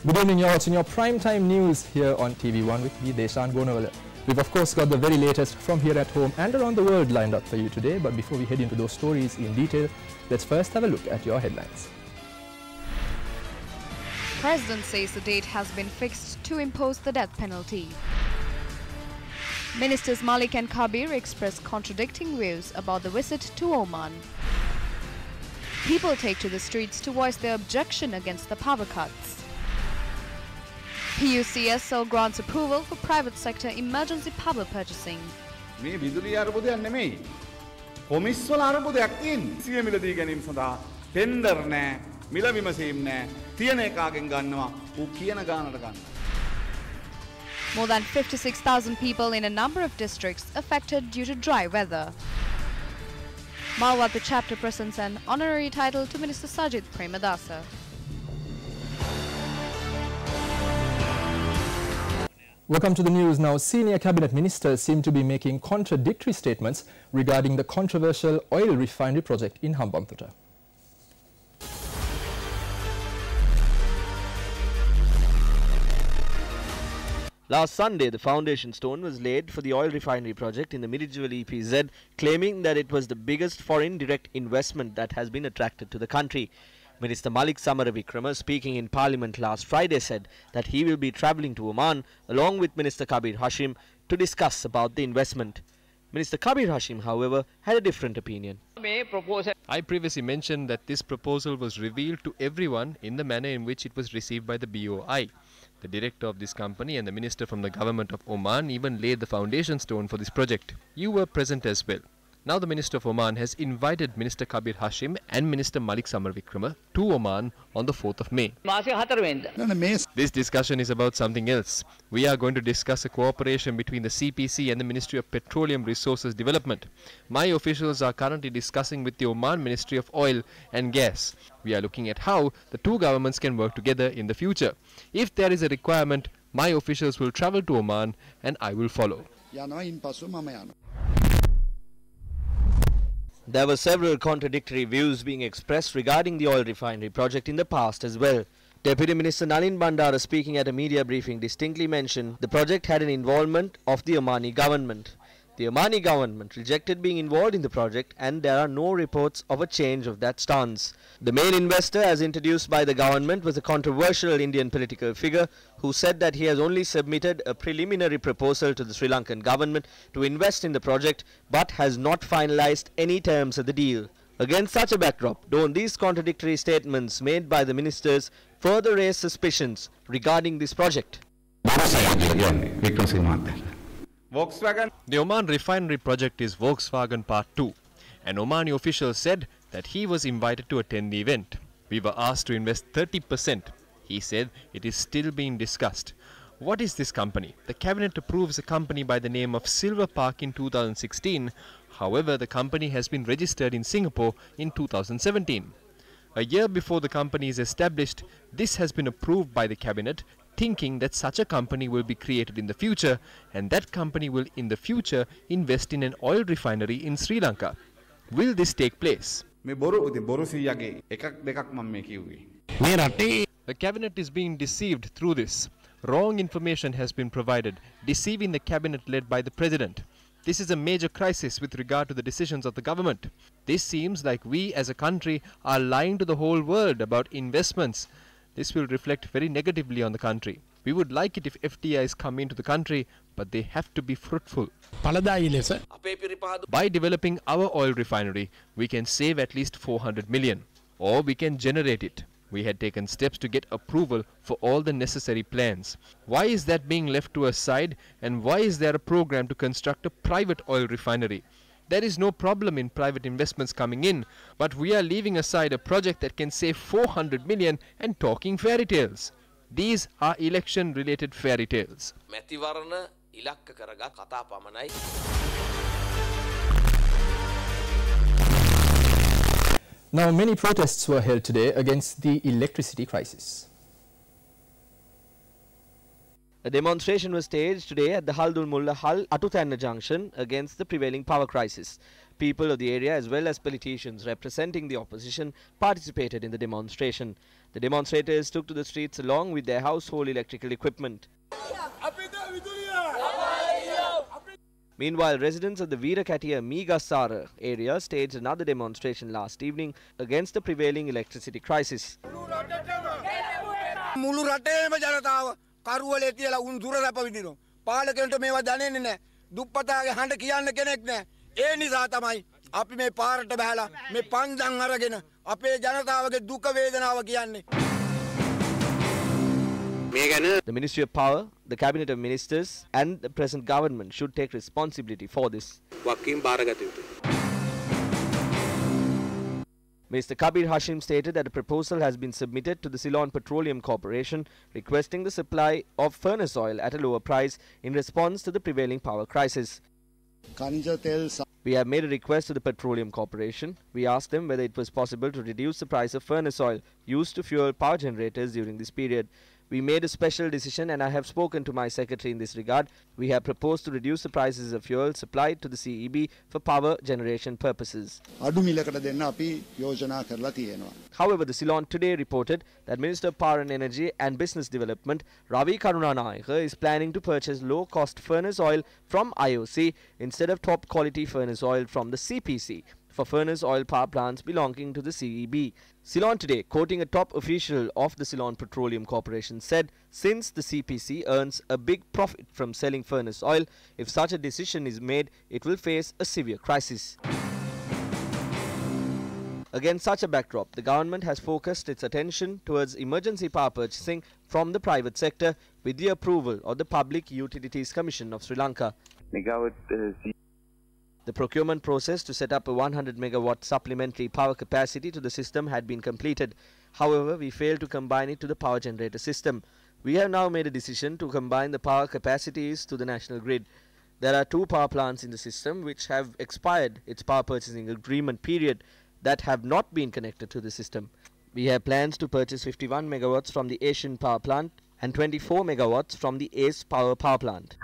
Good evening, you're watching your primetime news here on TV1 with me, Deshan Gonawala. We've of course got the very latest from here at home and around the world lined up for you today, but before we head into those stories in detail, let's first have a look at your headlines. President says the date has been fixed to impose the death penalty. Ministers Malik and Kabir express contradicting views about the visit to Oman. People take to the streets to voice their objection against the power cuts. PUCSL grants approval for private sector emergency power purchasing. මේ විදුලි අරබුදයක් නෙමෙයි. කොමිස් වල අරබුදයක් තියෙන්නේ. සිය මිලදී ගැනීම සඳහා tender නැහැ, මිල විමසීම් නැහැ. තියෙන එකකින් ගන්නවා. ඌ කියන ගානට ගන්නවා. More than 56,000 people in a number of districts affected due to dry weather. Malwata chapter presents an honorary title to Minister Sajid Premadasa. Welcome to the news now. Senior cabinet ministers seem to be making contradictory statements regarding the controversial oil refinery project in Hambantota. Last Sunday, the foundation stone was laid for the oil refinery project in the Mirijewal EPZ, claiming that it was the biggest foreign direct investment that has been attracted to the country. Minister Malik Samaravikrama, speaking in Parliament last Friday, said that he will be travelling to Oman along with Minister Kabir Hashim to discuss about the investment. Minister Kabir Hashim, however, had a different opinion. I previously mentioned that this proposal was revealed to everyone in the manner in which it was received by the BOI. The director of this company and the minister from the government of Oman even laid the foundation stone for this project. You were present as well. Now the Minister of Oman has invited Minister Kabir Hashim and Minister Malik Samaravikrama to Oman on the 4th of May. This discussion is about something else. We are going to discuss a cooperation between the CPC and the Ministry of Petroleum Resources Development. My officials are currently discussing with the Oman Ministry of Oil and Gas. We are looking at how the two governments can work together in the future. If there is a requirement, my officials will travel to Oman and I will follow. There were several contradictory views being expressed regarding the oil refinery project in the past as well. Deputy Minister Nalin Bandara, speaking at a media briefing, distinctly mentioned the project had an involvement of the Omani government. The Omani government rejected being involved in the project and there are no reports of a change of that stance. The main investor, as introduced by the government, was a controversial Indian political figure who said that he has only submitted a preliminary proposal to the Sri Lankan government to invest in the project but has not finalized any terms of the deal. Against such a backdrop, don't these contradictory statements made by the ministers further raise suspicions regarding this project? Volkswagen. The Oman refinery project is Volkswagen Part 2. An Omani official said that he was invited to attend the event. We were asked to invest 30%. He said it is still being discussed. What is this company? The cabinet approves a company by the name of Silver Park in 2016. However, the company has been registered in Singapore in 2017. A year before the company is established, this has been approved by the cabinet, thinking that such a company will be created in the future and that company will in the future invest in an oil refinery in Sri Lanka. Will this take place? The cabinet is being deceived through this. Wrong information has been provided, deceiving the cabinet led by the president. This is a major crisis with regard to the decisions of the government. This seems like we as a country are lying to the whole world about investments. This will reflect very negatively on the country. We would like it if FDIs come into the country, but they have to be fruitful. By developing our oil refinery, we can save at least 400 million, or we can generate it. We had taken steps to get approval for all the necessary plans. Why is that being left to a side, and why is there a program to construct a private oil refinery? There is no problem in private investments coming in, but we are leaving aside a project that can save 400 million and talking fairy tales. These are election-related fairy tales. Now, many protests were held today against the electricity crisis. A demonstration was staged today at the Haldul Mulla Hal Atuthanna junction against the prevailing power crisis. People of the area as well as politicians representing the opposition participated in the demonstration. The demonstrators took to the streets along with their household electrical equipment. Meanwhile, residents of the Veerakatiya Meegassara area staged another demonstration last evening against the prevailing electricity crisis. කරුවලේ තියලා උන් දුර rap විදිනෝ පාලකයන්ට මේවා දැනෙන්නේ නැහැ දුප්පතාගේ හඬ කියන්න කෙනෙක් නැහැ ඒ නිසා තමයි අපි මේ පාරට බහලා මේ පන්දන් අරගෙන අපේ ජනතාවගේ දුක වේදනාව කියන්නේ. The Ministry of Power, the Cabinet of Ministers and the present government should take responsibility for this. Mr. Kabir Hashim stated that a proposal has been submitted to the Ceylon Petroleum Corporation requesting the supply of furnace oil at a lower price in response to the prevailing power crisis. We have made a request to the Petroleum Corporation. We asked them whether it was possible to reduce the price of furnace oil used to fuel power generators during this period. We made a special decision and I have spoken to my secretary in this regard. We have proposed to reduce the prices of fuel supplied to the CEB for power generation purposes. However, the Ceylon Today reported that Minister of Power and Energy and Business Development Ravi Karunanayaka is planning to purchase low-cost furnace oil from IOC instead of top-quality furnace oil from the CPC for furnace oil power plants belonging to the CEB. Ceylon Today, quoting a top official of the Ceylon Petroleum Corporation, said since the CPC earns a big profit from selling furnace oil, if such a decision is made, it will face a severe crisis. Against such a backdrop, the government has focused its attention towards emergency power purchasing from the private sector with the approval of the Public Utilities Commission of Sri Lanka. The procurement process to set up a 100 megawatt supplementary power capacity to the system had been completed. However, we failed to combine it to the power generator system. We have now made a decision to combine the power capacities to the national grid. There are 2 power plants in the system which have expired its power purchasing agreement period that have not been connected to the system. We have plans to purchase 51 megawatts from the Asian power plant and 24 megawatts from the ACE power plant.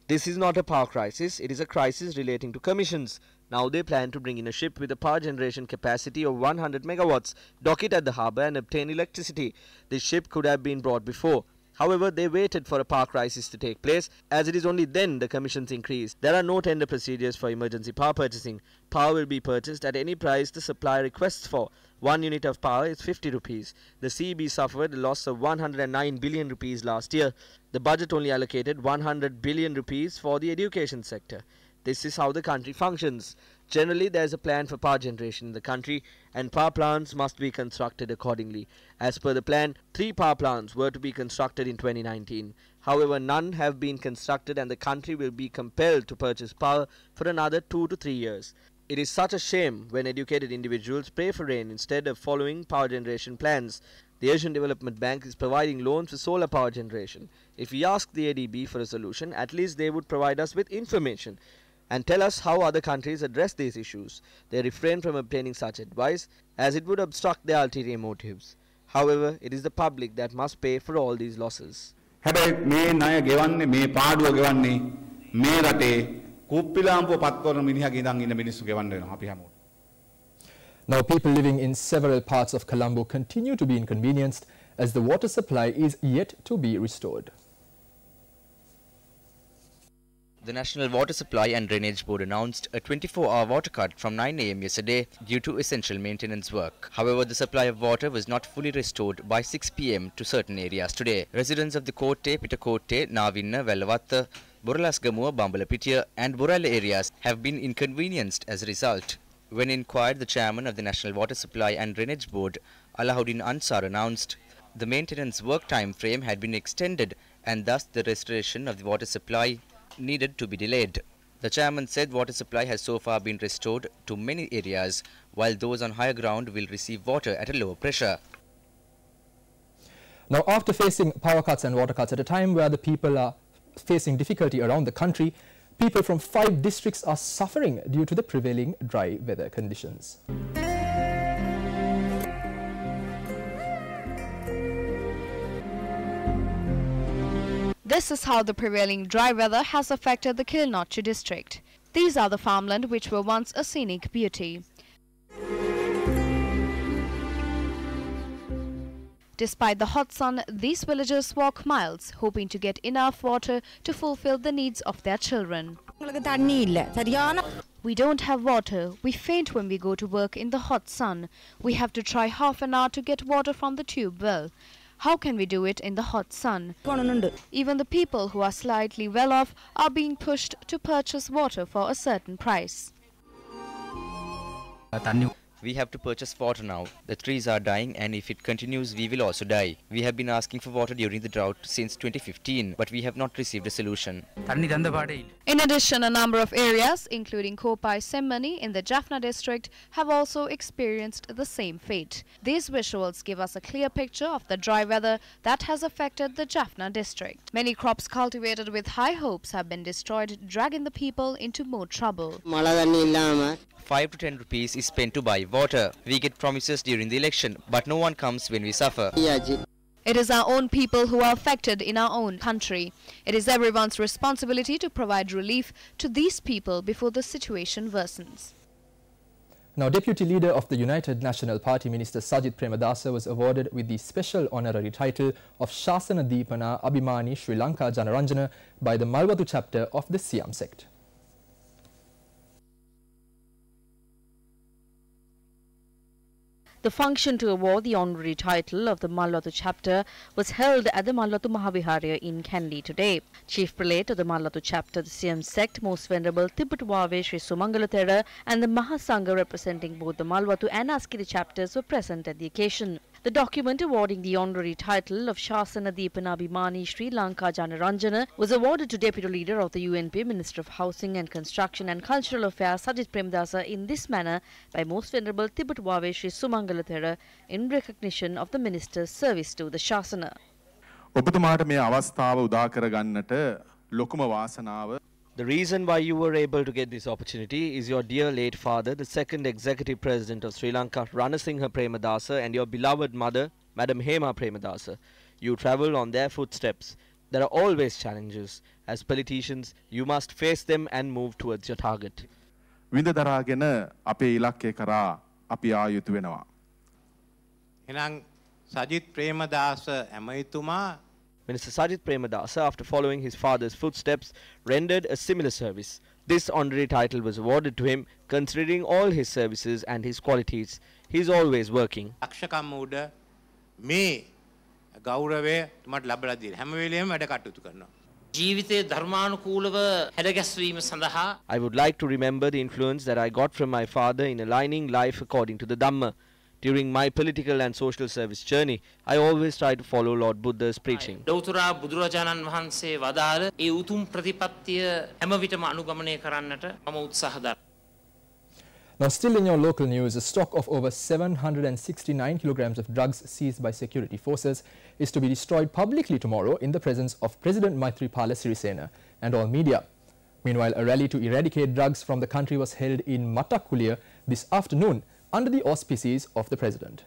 This is not a power crisis, it is a crisis relating to commissions. Now they plan to bring in a ship with a power generation capacity of 100 megawatts, dock it at the harbour and obtain electricity. This ship could have been brought before. However, they waited for a power crisis to take place, as it is only then the commissions increase. There are no tender procedures for emergency power purchasing. Power will be purchased at any price the supplier requests for. 1 unit of power is 50 rupees. The CEB suffered a loss of 109 billion rupees last year. The budget only allocated 100 billion rupees for the education sector. This is how the country functions. Generally, there is a plan for power generation in the country and power plants must be constructed accordingly. As per the plan, 3 power plants were to be constructed in 2019. However, none have been constructed and the country will be compelled to purchase power for another 2 to 3 years. It is such a shame when educated individuals pray for rain instead of following power generation plans. The Asian Development Bank is providing loans for solar power generation. If we ask the ADB for a solution, at least they would provide us with information and tell us how other countries address these issues. They refrain from obtaining such advice as it would obstruct their ulterior motives. However, it is the public that must pay for all these losses. Now, people living in several parts of Colombo continue to be inconvenienced as the water supply is yet to be restored. The National Water Supply and Drainage Board announced a 24-hour water cut from 9 am yesterday due to essential maintenance work. However, the supply of water was not fully restored by 6 pm to certain areas today. Residents of the Kotte, Pitakotte, Navinna, Vellavatta, Boralasgamuwa, Bambalapitiya and Borala areas have been inconvenienced as a result. When inquired, the chairman of the National Water Supply and Drainage Board, Alahuddin Ansar, announced the maintenance work time frame had been extended and thus the restoration of the water supply needed to be delayed. The chairman said water supply has so far been restored to many areas, while those on higher ground will receive water at a lower pressure. Now, after facing power cuts and water cuts at a time where the people are facing difficulty around the country, people from 5 districts are suffering due to the prevailing dry weather conditions. This is how the prevailing dry weather has affected the Kilnotchi district. These are the farmland which were once a scenic beauty. Despite the hot sun, these villagers walk miles, hoping to get enough water to fulfill the needs of their children. We don't have water. We faint when we go to work in the hot sun. We have to try half an hour to get water from the tube well. How can we do it in the hot sun? Even the people who are slightly well off are being pushed to purchase water for a certain price. We have to purchase water now. The trees are dying, and if it continues, we will also die. We have been asking for water during the drought since 2015, but we have not received a solution. In addition, a number of areas, including Kopai Semmani in the Jaffna district, have also experienced the same fate. These visuals give us a clear picture of the dry weather that has affected the Jaffna district. Many crops cultivated with high hopes have been destroyed, dragging the people into more trouble. 5 to 10 rupees is spent to buy water. We get promises during the election, but no one comes when we suffer. It is our own people who are affected in our own country. It is everyone's responsibility to provide relief to these people before the situation worsens. Now, Deputy Leader of the United National Party, Minister Sajith Premadasa, was awarded with the special honorary title of Shasana Deepana Abhimani Sri Lanka Janaranjana by the Malwatu chapter of the Siam sect. The function to award the honorary title of the Malwatu chapter was held at the Malwatu Mahaviharya in Kandy today. Chief Prelate of the Malwatu chapter, the Siam sect, Most Venerable Tippatuwave Sri Sumangalathera, and the Mahasangha representing both the Malwatu and Askiri chapters were present at the occasion. The document awarding the honorary title of Shasana Deepana Abhimani Sri Lanka Janaranjana was awarded to Deputy Leader of the UNP, Minister of Housing and Construction and Cultural Affairs Sajith Premadasa in this manner by Most Venerable Tippatuwave Sri Sumangalathera in recognition of the Minister's service to the Shasana. The reason why you were able to get this opportunity is your dear late father, the second executive president of Sri Lanka, Ranasinghe Premadasa, and your beloved mother, Madam Hema Premadasa. You travel on their footsteps. There are always challenges. As politicians, you must face them and move towards your target. Minister Sajith Premadasa, after following his father's footsteps, rendered a similar service. This honorary title was awarded to him considering all his services and his qualities. He is always working. I would like to remember the influence that I got from my father in aligning life according to the Dhamma. During my political and social service journey, I always try to follow Lord Buddha's preaching. Now, still in your local news, a stock of over 769 kilograms of drugs seized by security forces is to be destroyed publicly tomorrow in the presence of President Maithripala Sirisena and all media. Meanwhile, a rally to eradicate drugs from the country was held in Mattakuliya this afternoon under the auspices of the President.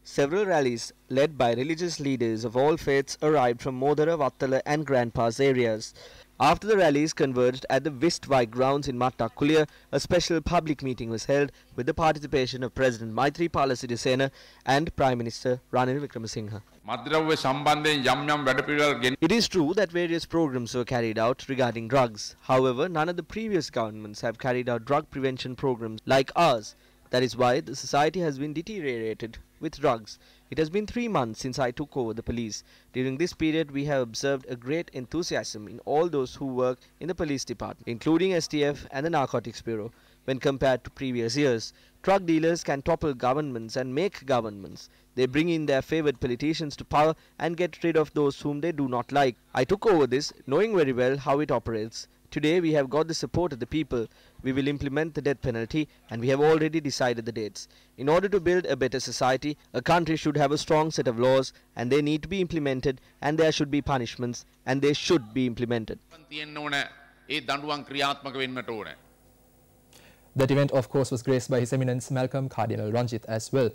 Several rallies led by religious leaders of all faiths arrived from Modara, Vattala and Grand Pass areas. After the rallies converged at the Vistvai grounds in Mattakuliya, a special public meeting was held with the participation of President Maithripala Sirisena and Prime Minister Ranil Wickremesinghe. It is true that various programs were carried out regarding drugs. However, none of the previous governments have carried out drug prevention programs like ours. That is why the society has been deteriorated with drugs. It has been 3 months since I took over the police. During this period, we have observed a great enthusiasm in all those who work in the police department, including STF and the Narcotics Bureau. When compared to previous years, drug dealers can topple governments and make governments. They bring in their favoured politicians to power and get rid of those whom they do not like. I took over this knowing very well how it operates. Today we have got the support of the people. We will implement the death penalty and we have already decided the dates. In order to build a better society, a country should have a strong set of laws and they need to be implemented, and there should be punishments and they should be implemented. That event, of course, was graced by His Eminence Malcolm Cardinal Ranjith as well.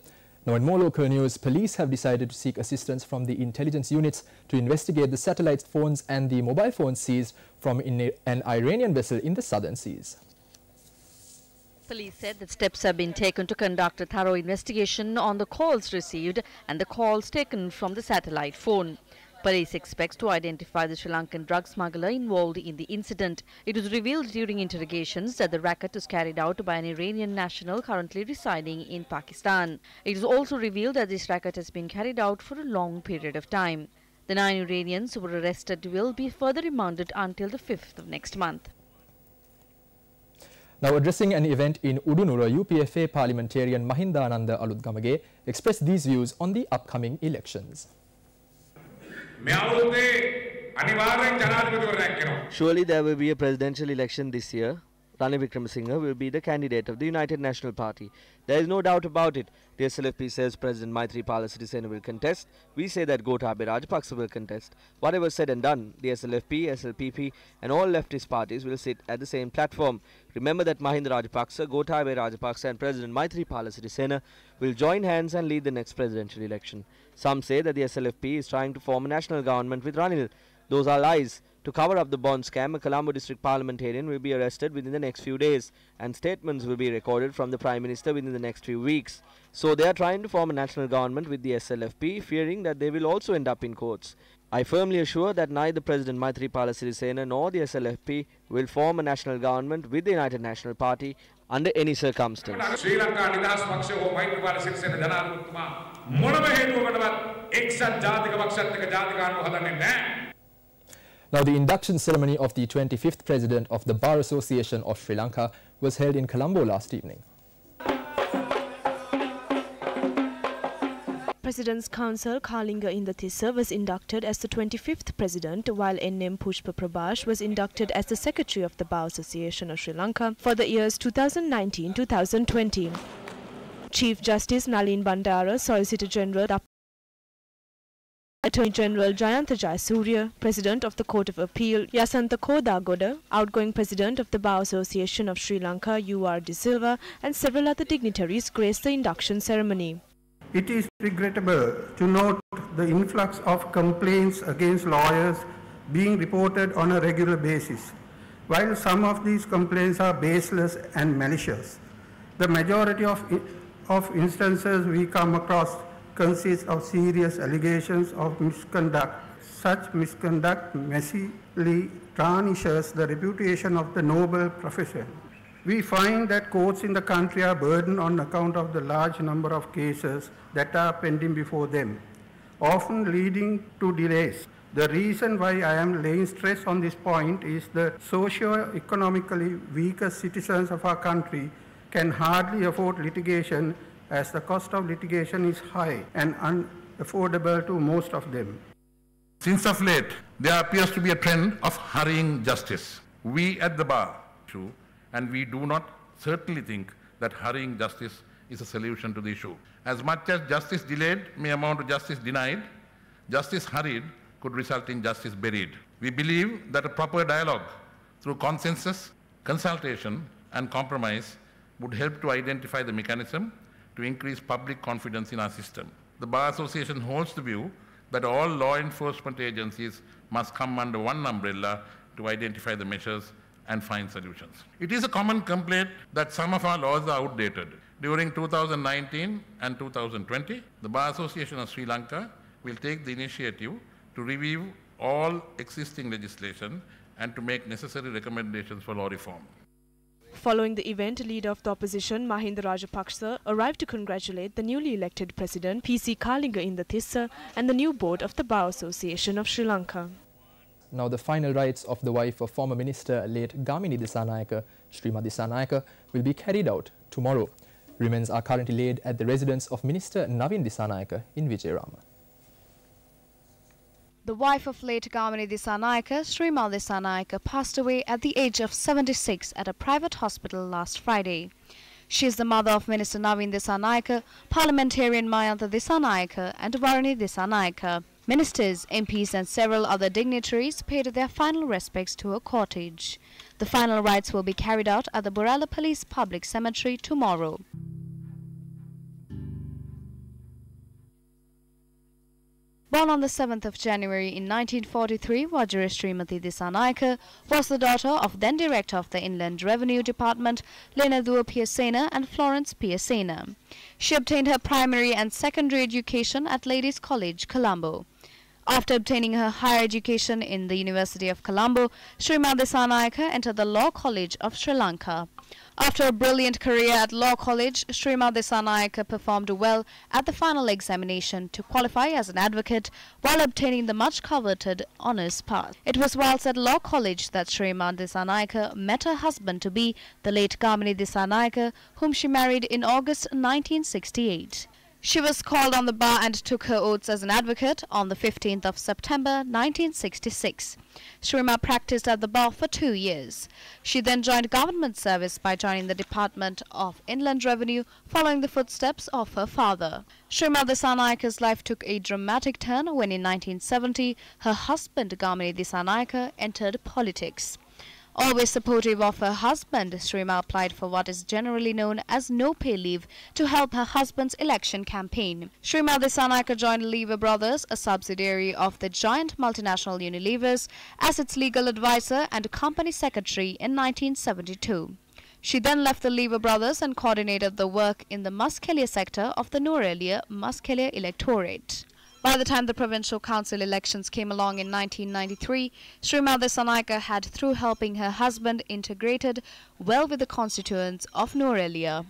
Now, in more local news, police have decided to seek assistance from the intelligence units to investigate the satellite phones and the mobile phones seized from an Iranian vessel in the southern seas. Police said that steps have been taken to conduct a thorough investigation on the calls received and the calls taken from the satellite phone. Police expects to identify the Sri Lankan drug smuggler involved in the incident. It was revealed during interrogations that the racket was carried out by an Iranian national currently residing in Pakistan. It was also revealed that this racket has been carried out for a long period of time. The 9 Iranians who were arrested will be further remanded until the 5th of next month. Now, addressing an event in Udunura, UPFA parliamentarian Mahindananda Aludgamage expressed these views on the upcoming elections. Surely there will be a presidential election this year. Ranil Wickremesinghe will be the candidate of the United National Party. There is no doubt about it. The SLFP says President Maithripala Sirisena will contest. We say that Gotabaya Rajapaksa will contest. Whatever said and done, the SLFP, SLPP and all leftist parties will sit at the same platform. Remember that Mahinda Rajapaksa, Gotabaya Rajapaksa and President Maithripala Sirisena will join hands and lead the next presidential election. Some say that the SLFP is trying to form a national government with Ranil. Those are lies. To cover up the bond scam, a Colombo district parliamentarian will be arrested within the next few days and statements will be recorded from the Prime Minister within the next few weeks. So they are trying to form a national government with the SLFP, fearing that they will also end up in courts. I firmly assure that neither President Maithripala Sirisena nor the SLFP will form a national government with the United National Party under any circumstance. Sri Lanka Nidahas Paksha ho Maithripala Sirisena Janathatuma monama hetuwakataවත් එක්සත් ජාතික පක්ෂත් එක්ක ජාතිකානුව හදන්නේ නැහැ. Now, the induction ceremony of the 25th President of the Bar Association of Sri Lanka was held in Colombo last evening. President's Council Kalinga Indathissa was inducted as the 25th President, while N.M. Pushpa Prabhash was inducted as the Secretary of the Bar Association of Sri Lanka for the years 2019-2020. Chief Justice Nalin Bandara, Solicitor General Attorney General Jayantha Jayasuriya, President of the Court of Appeal Yasantha Kodagoda, outgoing President of the Bar Association of Sri Lanka U.R. De Silva and several other dignitaries graced the induction ceremony. It is regrettable to note the influx of complaints against lawyers being reported on a regular basis. While some of these complaints are baseless and malicious, the majority of instances we come across consist of serious allegations of misconduct. Such misconduct massively tarnishes the reputation of the noble profession. We find that courts in the country are burdened on account of the large number of cases that are pending before them, often leading to delays. The reason why I am laying stress on this point is that socio-economically weaker citizens of our country can hardly afford litigation, as the cost of litigation is high and unaffordable to most of them. Since of late, there appears to be a trend of hurrying justice. We at the bar, too, and we do not certainly think that hurrying justice is a solution to the issue. As much as justice delayed may amount to justice denied, justice hurried could result in justice buried. We believe that a proper dialogue through consensus, consultation and compromise would help to identify the mechanism to increase public confidence in our system. The Bar Association holds the view that all law enforcement agencies must come under one umbrella to identify the measures and find solutions. It is a common complaint that some of our laws are outdated. During 2019 and 2020, the Bar Association of Sri Lanka will take the initiative to review all existing legislation and to make necessary recommendations for law reform. Following the event, leader of the opposition Mahinda Rajapaksa arrived to congratulate the newly elected President PC Kalinga Indathissa and the new board of the Bar Association of Sri Lanka. Now, the final rites of the wife of former Minister late Gamini Disanayake, Srimati Disanayake, will be carried out tomorrow. Remains are currently laid at the residence of Minister Navin Disanayake in Vijayarama. The wife of late Gamini Disanayake, Srimati Disanayake, passed away at the age of 76 at a private hospital last Friday. She is the mother of Minister Navin Disanayake, parliamentarian Mayantha Disanayake and Varani Disanayake. Ministers, MPs and several other dignitaries paid their final respects to her cortege. The final rites will be carried out at the Borala Police Public Cemetery tomorrow. Born on the 7th of January in 1943, Vajra Srimati Dissanayake was the daughter of then Director of the Inland Revenue Department, Lenadua Piasena and Florence Piasena. She obtained her primary and secondary education at Ladies College, Colombo. After obtaining her higher education in the University of Colombo, Srimati Dissanayake entered the Law College of Sri Lanka. After a brilliant career at Law College, Srimati Dissanayake performed well at the final examination to qualify as an advocate while obtaining the much-coveted honours pass. It was whilst at Law College that Srimati Dissanayake met her husband-to-be, the late Gamini Dissanayake, whom she married in August 1968. She was called on the bar and took her oaths as an advocate on the 15th of September 1966. Srima practiced at the bar for 2 years. She then joined government service by joining the Department of Inland Revenue, following the footsteps of her father. Srimati Disanayake's life took a dramatic turn when in 1970 her husband Gamini Dissanayake entered politics. Always supportive of her husband, Srima applied for what is generally known as no-pay leave to help her husband's election campaign. Srima Dissanayake joined Lever Brothers, a subsidiary of the giant multinational Unilevers, as its legal advisor and company secretary in 1972. She then left the Lever Brothers and coordinated the work in the Muskelia sector of the Norelia Muskelia electorate. By the time the provincial council elections came along in 1993, Srimati Dissanayake had, through helping her husband, integrated well with the constituents of Norelia.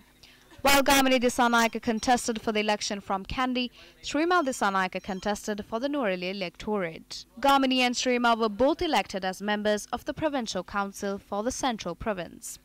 While Gamini Dissanayake contested for the election from Kandy, Srimati Dissanayake contested for the Norelia electorate. Gamini and Srima were both elected as members of the provincial council for the central province.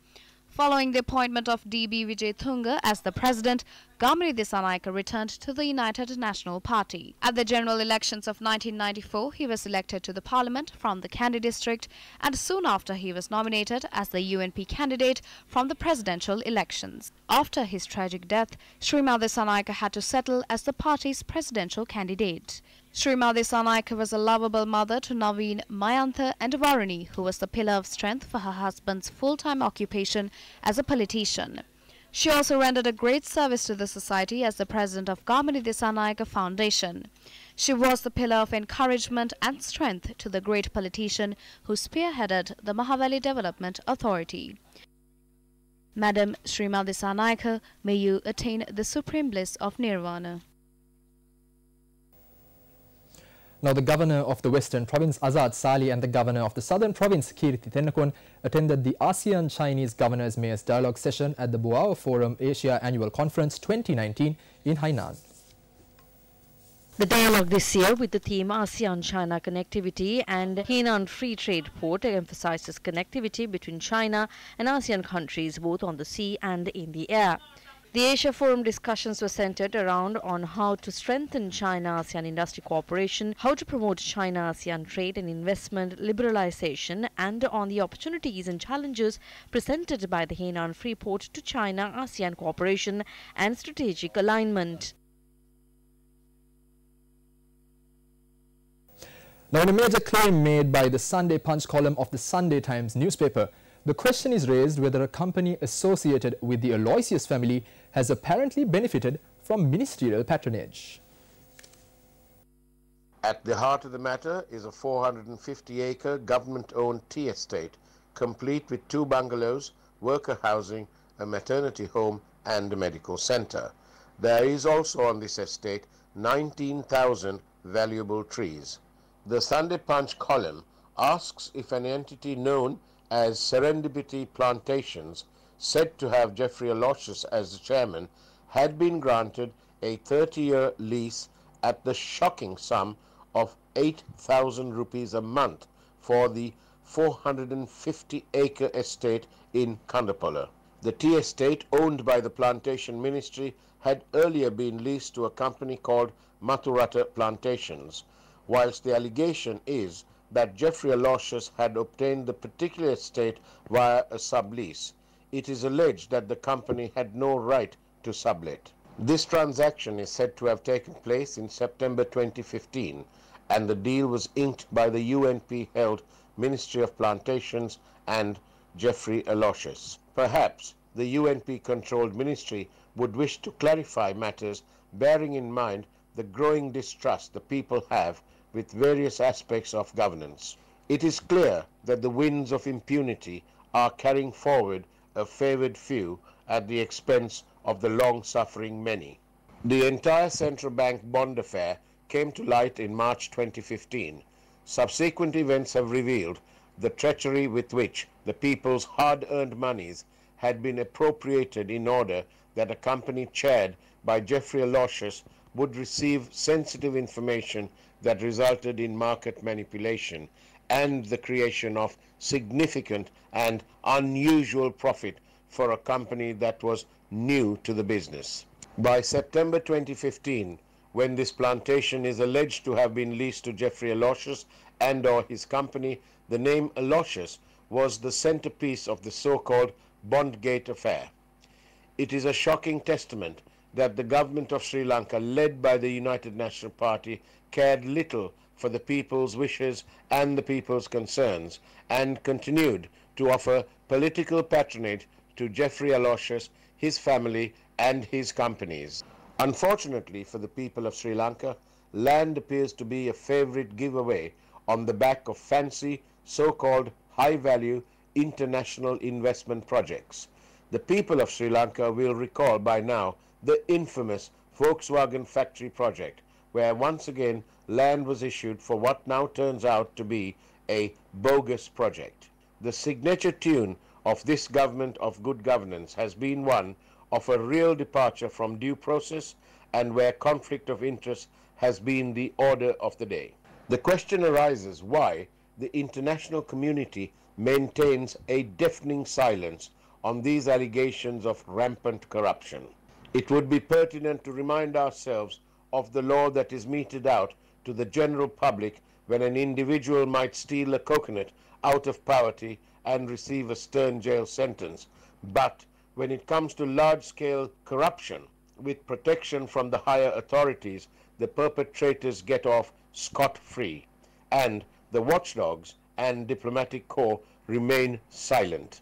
Following the appointment of D.B. Vijay Thunga as the president, Gamini Dissanayake returned to the United National Party. At the general elections of 1994, he was elected to the parliament from the Kandy district, and soon after he was nominated as the UNP candidate from the presidential elections. After his tragic death, Srimati Dissanayake had to settle as the party's presidential candidate. Srimati Dissanayake was a lovable mother to Naveen, Mayantha and Varuni, who was the pillar of strength for her husband's full-time occupation as a politician. She also rendered a great service to the society as the president of Gamini Dissanayake Foundation. She was the pillar of encouragement and strength to the great politician who spearheaded the Mahaweli Development Authority. Madam Srimati Dissanayake, may you attain the supreme bliss of Nirvana. Now, the governor of the Western Province, Azad Sali, and the governor of the Southern Province, Kirti Tennakon, attended the ASEAN-Chinese Governors Mayors Dialogue Session at the Boao Forum Asia Annual Conference 2019 in Hainan. The dialogue this year, with the theme ASEAN-China Connectivity and Hainan Free Trade Port, emphasizes connectivity between China and ASEAN countries both on the sea and in the air. The Asia Forum discussions were centered around on how to strengthen China-ASEAN industry cooperation, how to promote China-ASEAN trade and investment liberalization, and on the opportunities and challenges presented by the Hainan Free Port to China-ASEAN cooperation and strategic alignment. Now, in a major claim made by the Sunday Punch column of the Sunday Times newspaper, the question is raised whether a company associated with the Aloysius family has apparently benefited from ministerial patronage. At the heart of the matter is a 450-acre government-owned tea estate, complete with 2 bungalows, worker housing, a maternity home and a medical center. There is also on this estate 19,000 valuable trees. The Sunday Punch column asks if an entity known as Serendipity Plantations, said to have Jeffrey Aloysius as the chairman, had been granted a 30-year lease at the shocking sum of 8,000 rupees a month for the 450-acre estate in Kandapala. The tea estate, owned by the Plantation Ministry, had earlier been leased to a company called Mathurata Plantations, whilst the allegation is that Jeffrey Aloysius had obtained the particular estate via a sublease. It is alleged that the company had no right to sublet. This transaction is said to have taken place in September 2015, and the deal was inked by the UNP-held Ministry of Plantations and Jeffrey Aloysius. Perhaps the UNP-controlled ministry would wish to clarify matters, bearing in mind the growing distrust the people have with various aspects of governance. It is clear that the winds of impunity are carrying forward a favoured few at the expense of the long-suffering many. The entire central bank bond affair came to light in March 2015. Subsequent events have revealed the treachery with which the people's hard-earned monies had been appropriated in order that a company chaired by Jeffrey Aloysius would receive sensitive information that resulted in market manipulation and the creation of significant and unusual profit for a company that was new to the business. By September 2015, when this plantation is alleged to have been leased to Jeffrey Aloysius and or his company, the name Aloysius was the centerpiece of the so-called Bondgate affair. It is a shocking testament that the government of Sri Lanka, led by the United National Party, cared little for the people's wishes and the people's concerns, and continued to offer political patronage to Jeffrey Aloysius, his family, and his companies. Unfortunately for the people of Sri Lanka, land appears to be a favorite giveaway on the back of fancy, so-called high-value international investment projects. The people of Sri Lanka will recall by now the infamous Volkswagen factory project, where once again land was issued for what now turns out to be a bogus project. The signature tune of this government of good governance has been one of a real departure from due process, and where conflict of interest has been the order of the day. The question arises why the international community maintains a deafening silence on these allegations of rampant corruption. It would be pertinent to remind ourselves of the law that is meted out to the general public when an individual might steal a coconut out of poverty and receive a stern jail sentence. But when it comes to large-scale corruption, with protection from the higher authorities, the perpetrators get off scot-free, and the watchdogs and diplomatic corps remain silent.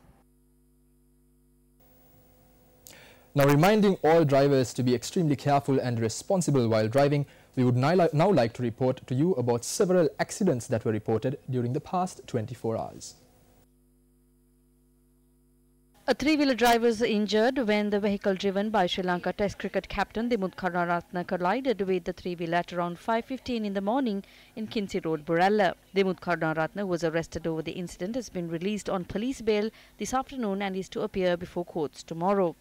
Now, reminding all drivers to be extremely careful and responsible while driving, we would now like to report to you about several accidents that were reported during the past 24 hours. A three-wheeler driver was injured when the vehicle driven by Sri Lanka Test cricket captain Dimuth Karunaratne collided with the three-wheeler at around 5:15 in the morning in Kinsey Road, Burella. Dimuth Karunaratne, who was arrested over the incident, has been released on police bail this afternoon and is to appear before courts tomorrow.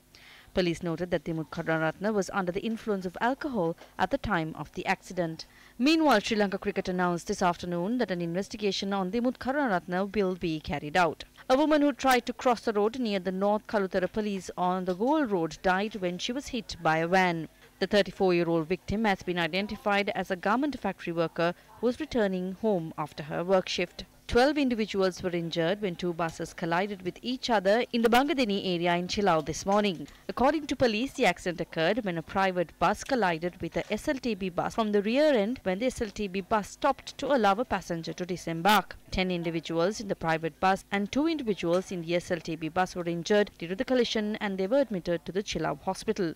Police noted that Dimuth Karunaratne was under the influence of alcohol at the time of the accident. Meanwhile, Sri Lanka Cricket announced this afternoon that an investigation on Dimuth Karunaratne will be carried out. A woman who tried to cross the road near the North Kalutara Police on the Goal Road died when she was hit by a van. The 34-year-old victim has been identified as a garment factory worker who was returning home after her work shift. 12 individuals were injured when two buses collided with each other in the Bangadeni area in Chilao this morning. According to police, the accident occurred when a private bus collided with a SLTB bus from the rear end when the SLTB bus stopped to allow a passenger to disembark. 10 individuals in the private bus and 2 individuals in the SLTB bus were injured due to the collision, and they were admitted to the Chilao hospital.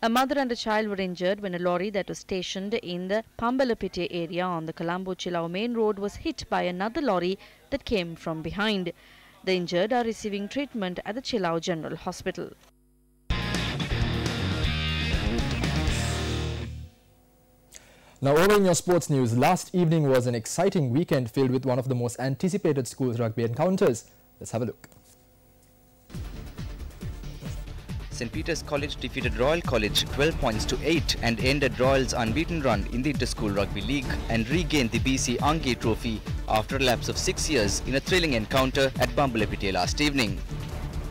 A mother and a child were injured when a lorry that was stationed in the Pambalapite area on the Colombo-Chilao main road was hit by another lorry that came from behind. The injured are receiving treatment at the Chilao General Hospital. Now, over in your sports news, last evening was an exciting weekend filled with one of the most anticipated schools rugby encounters. Let's have a look. St. Peter's College defeated Royal College 12 points to 8 and ended Royal's unbeaten run in the Inter-School Rugby League and regained the BC Ange Trophy after a lapse of 6 years in a thrilling encounter at Bambalapitiya last evening.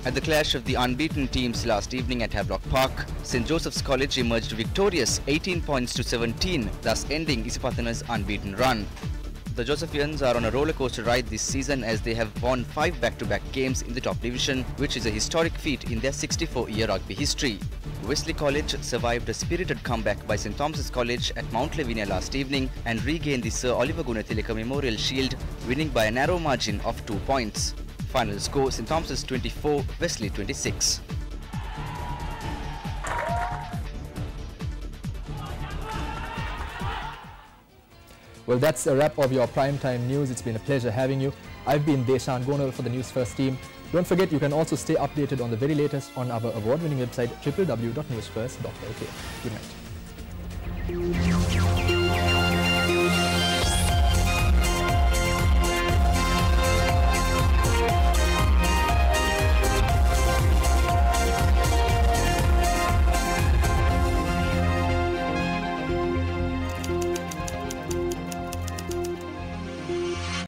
At the clash of the unbeaten teams last evening at Havelock Park, St. Joseph's College emerged victorious 18 points to 17, thus ending Isipathana's unbeaten run. The Josephians are on a rollercoaster ride this season as they have won 5 back-to-back games in the top division, which is a historic feat in their 64-year rugby history. Wesley College survived a spirited comeback by St. Thomas's College at Mount Lavinia last evening and regained the Sir Oliver Gunathilaka Memorial Shield, winning by a narrow margin of 2 points. Final score: St. Thomas's 24, Wesley 26. Well, that's a wrap of your primetime news. It's been a pleasure having you. I've been Deshan Gonal for the News First team. Don't forget, you can also stay updated on the very latest on our award-winning website www.newsfirst.lk. Good night.